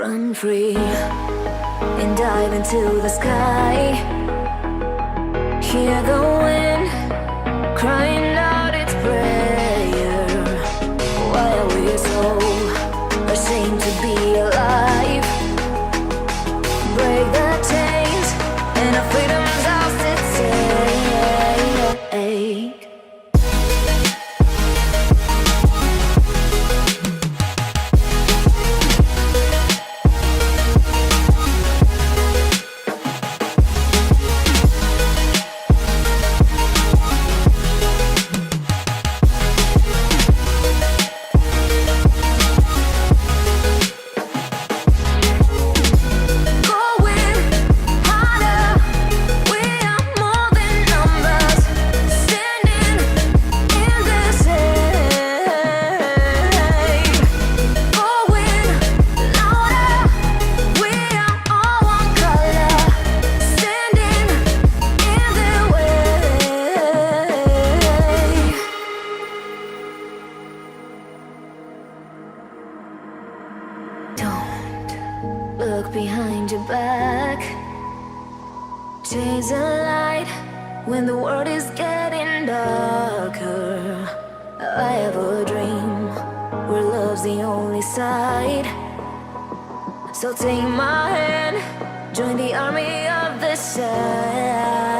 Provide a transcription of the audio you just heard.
Run free and dive into the sky. Hear the wind crying out its prayer. Why are we so ashamed to be alive? Break the chains and our freedom's ours to take. Look behind your back. Chase a light when the world is getting darker. I have a dream where love's the only side. So take my hand, join the army of the side.